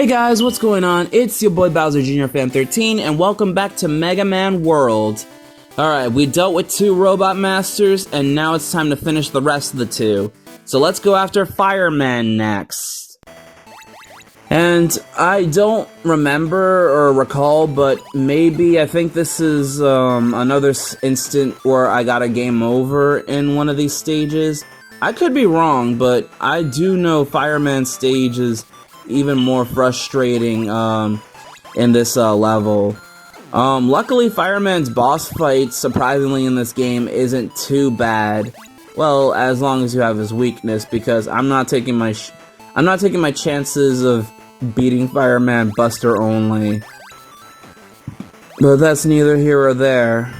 Hey guys, what's going on? It's your boy Bowser Jr. Fan 13, and welcome back to Mega Man World. Alright, we dealt with 2 Robot Masters, and now it's time to finish the rest of the 2. So let's go after Fireman next. And I don't remember or recall, but maybe I think this is another instant where I got a game over in one of these stages. I could be wrong, but I do know Fireman stage is even more frustrating in this level. Luckily, Fireman's boss fight, surprisingly, in this game isn't too bad. Well, as long as you have his weakness, because I'm not taking my chances of beating Fireman Buster only. But that's neither here or there.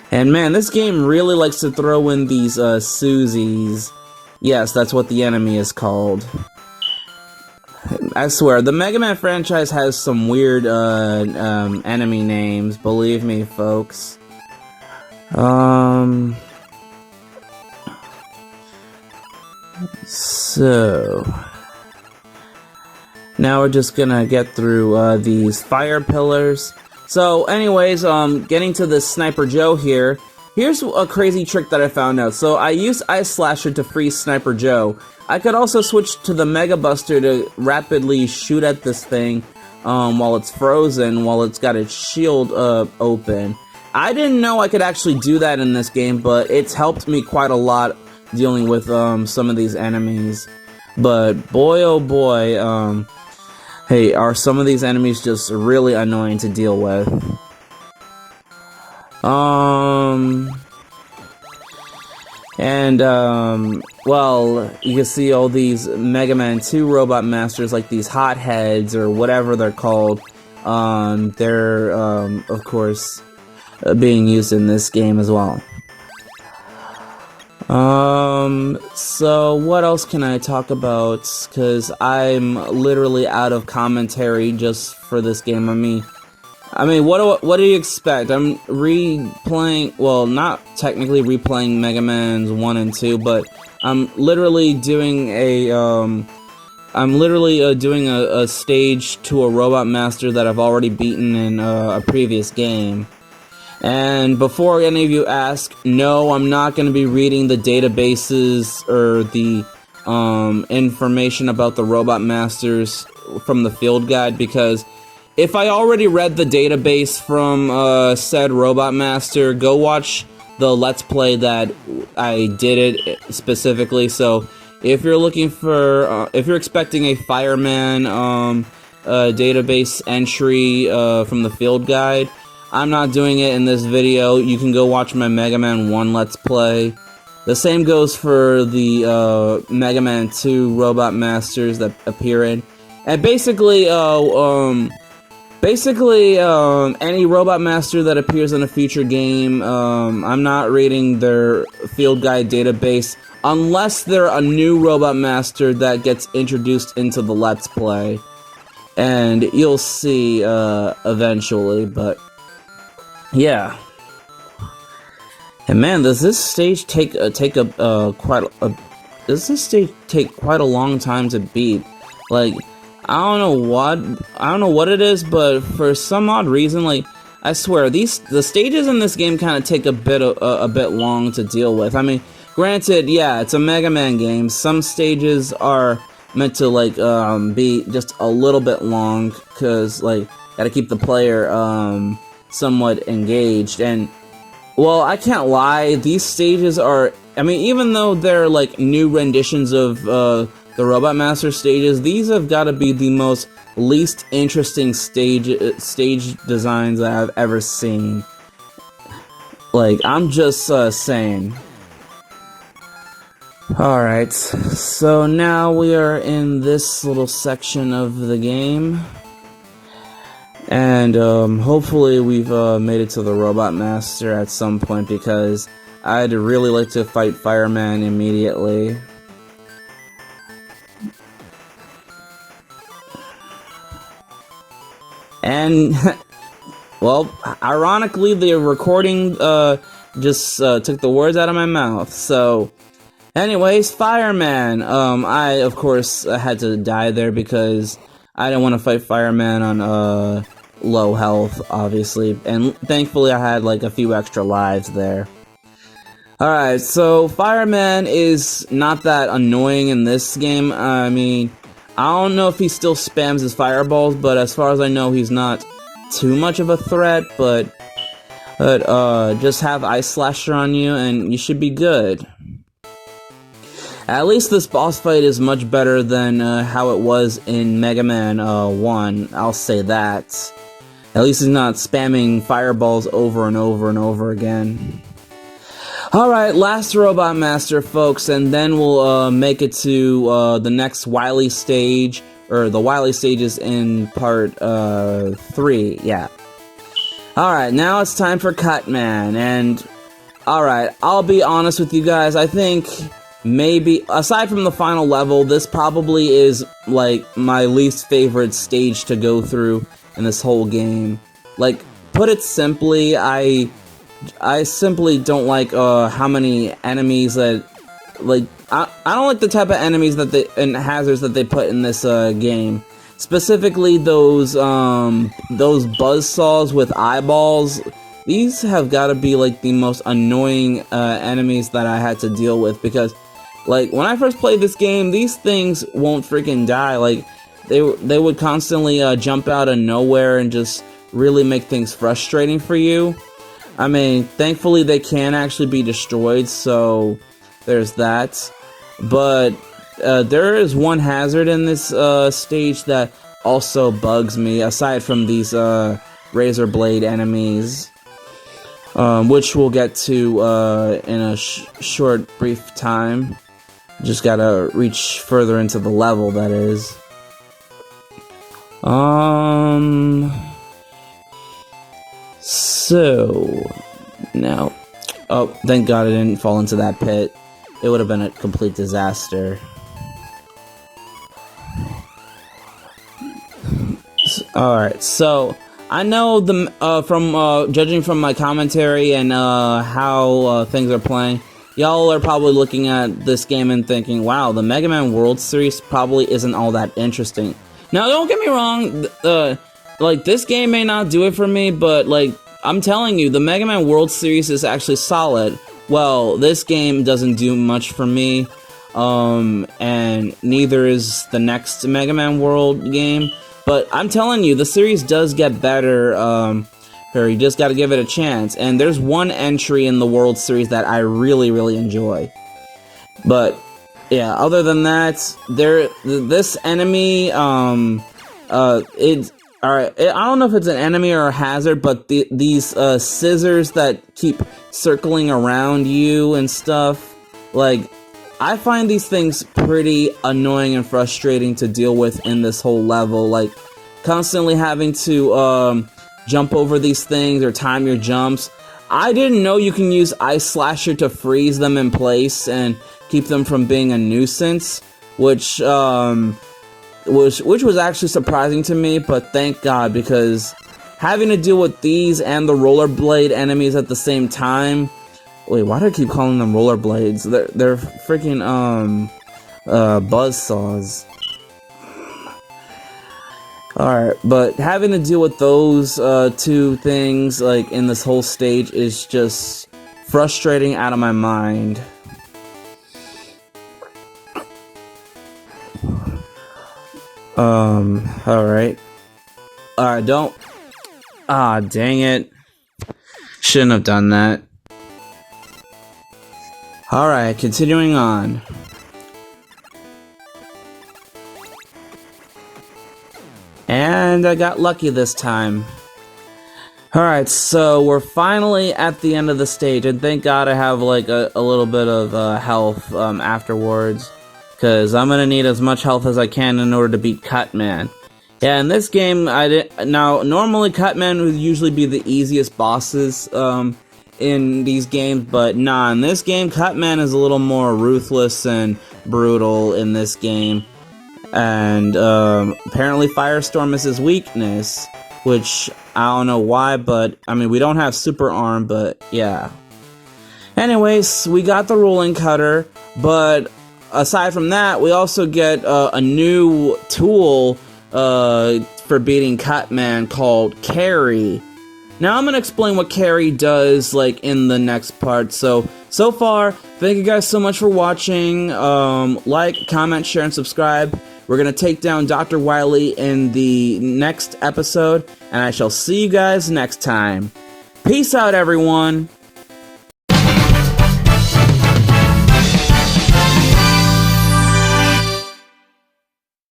And man, this game really likes to throw in these Susies. Yes, that's what the enemy is called. I swear, the Mega Man franchise has some weird enemy names, believe me, folks. So now we're just gonna get through these fire pillars. So anyways, getting to this Sniper Joe here. Here's a crazy trick that I found out. So I used Ice Slasher to freeze Sniper Joe. I could also switch to the Mega Buster to rapidly shoot at this thing while it's frozen, while it's got its shield open. I didn't know I could actually do that in this game, but it's helped me quite a lot dealing with some of these enemies. But boy oh boy, hey, are some of these enemies just really annoying to deal with. Well, you can see all these Mega Man 2 Robot Masters, like these hotheads, or whatever they're called. They're, of course, being used in this game as well. So what else can I talk about? Because I'm literally out of commentary just for this game. I mean, what do you expect? I'm replaying, well, not technically replaying Mega Man's 1 and 2, but I'm literally doing a stage to a Robot Master that I've already beaten in a previous game. And before any of you ask, no, I'm not going to be reading the databases or the information about the Robot Masters from the field guide, because if I already read the database from said Robot Master, go watch the Let's Play that I did it specifically. So if you're looking for, if you're expecting a Fireman database entry from the field guide, I'm not doing it in this video. You can go watch my Mega Man 1 Let's Play. The same goes for the Mega Man 2 Robot Masters that appear in. And basically, any Robot Master that appears in a future game, I'm not reading their field guide database unless they're a new Robot Master that gets introduced into the Let's Play. And you'll see eventually, but yeah. And man, does this stage take quite a long time to beat? Like, I don't know what it is, but for some odd reason, like, I swear, the stages in this game kind of take a bit long to deal with. I mean, granted, yeah, it's a Mega Man game. Some stages are meant to, like, be just a little bit long, because, like, gotta keep the player, somewhat engaged. And, well, I can't lie, these stages are, I mean, even though they're, like, new renditions of, the Robot Master stages, these have got to be the most least interesting stage designs that I've ever seen. Like, I'm just saying. Alright, so now we are in this little section of the game. And hopefully we've made it to the Robot Master at some point, because I'd really like to fight Fireman immediately. And, well, ironically, the recording just took the words out of my mouth. So, anyways, Fireman. I, of course, had to die there because I didn't want to fight Fireman on low health, obviously, and thankfully I had like a few extra lives there. Alright, so Fireman is not that annoying in this game. I mean, I don't know if he still spams his fireballs, but as far as I know, he's not too much of a threat, but just have Ice Slasher on you and you should be good. At least this boss fight is much better than how it was in Mega Man 1, I'll say that. At least he's not spamming fireballs over and over and over again. Alright, last Robot Master, folks, and then we'll make it to the next Wily stage, or the Wily stages in part 3, yeah. Alright, now it's time for Cutman, and alright, I'll be honest with you guys, I think maybe, aside from the final level, this probably is, like, my least favorite stage to go through in this whole game. Like, put it simply, I simply don't like how many enemies that, like, I don't like the type of enemies that and hazards that they put in this game. Specifically those buzzsaws with eyeballs. These have got to be like the most annoying enemies that I had to deal with, because like when I first played this game, these things won't freaking die. Like they would constantly jump out of nowhere and just really make things frustrating for you. I mean, thankfully they can actually be destroyed, so there's that. But there is one hazard in this stage that also bugs me, aside from these razor blade enemies, which we'll get to in a short, brief time. Just gotta reach further into the level, that is. So, now, oh, thank God I didn't fall into that pit. It would have been a complete disaster. Alright, so, I know from judging from my commentary and how things are playing, y'all are probably looking at this game and thinking, wow, the Mega Man World Series probably isn't all that interesting. Now, don't get me wrong, like, this game may not do it for me, but, like, I'm telling you, the Mega Man World Series is actually solid. Well, this game doesn't do much for me, and neither is the next Mega Man World game, but I'm telling you, the series does get better, you just gotta give it a chance, and there's one entry in the World Series that I really, really enjoy. But, yeah, other than that, this enemy, alright, I don't know if it's an enemy or a hazard, but these scissors that keep circling around you and stuff, like, I find these things pretty annoying and frustrating to deal with in this whole level, like, constantly having to jump over these things or time your jumps. I didn't know you can use Ice Slasher to freeze them in place and keep them from being a nuisance, which was actually surprising to me, but thank God, because having to deal with these and the rollerblade enemies at the same time. Wait, why do I keep calling them rollerblades? They're freaking buzzsaws. Alright, but having to deal with those two things like in this whole stage is just frustrating out of my mind. Alright. Alright, don't. Ah, dang it. Shouldn't have done that. Alright, continuing on. And I got lucky this time. Alright, so we're finally at the end of the stage, and thank God I have like a little bit of health afterwards, because I'm gonna need as much health as I can in order to beat Cutman. Yeah, in this game, now normally Cutman would usually be the easiest bosses in these games, but nah, in this game, Cutman is a little more ruthless and brutal in this game. And apparently Firestorm is his weakness, which I don't know why, but I mean, we don't have Super Arm, but yeah. Anyways, we got the Rolling Cutter, but aside from that, we also get a new tool for beating Cutman called Carrie. Now I'm gonna explain what Carrie does, like, in the next part. So far, thank you guys so much for watching. Like, comment, share, and subscribe. We're gonna take down Dr. Wily in the next episode, and I shall see you guys next time. Peace out, everyone!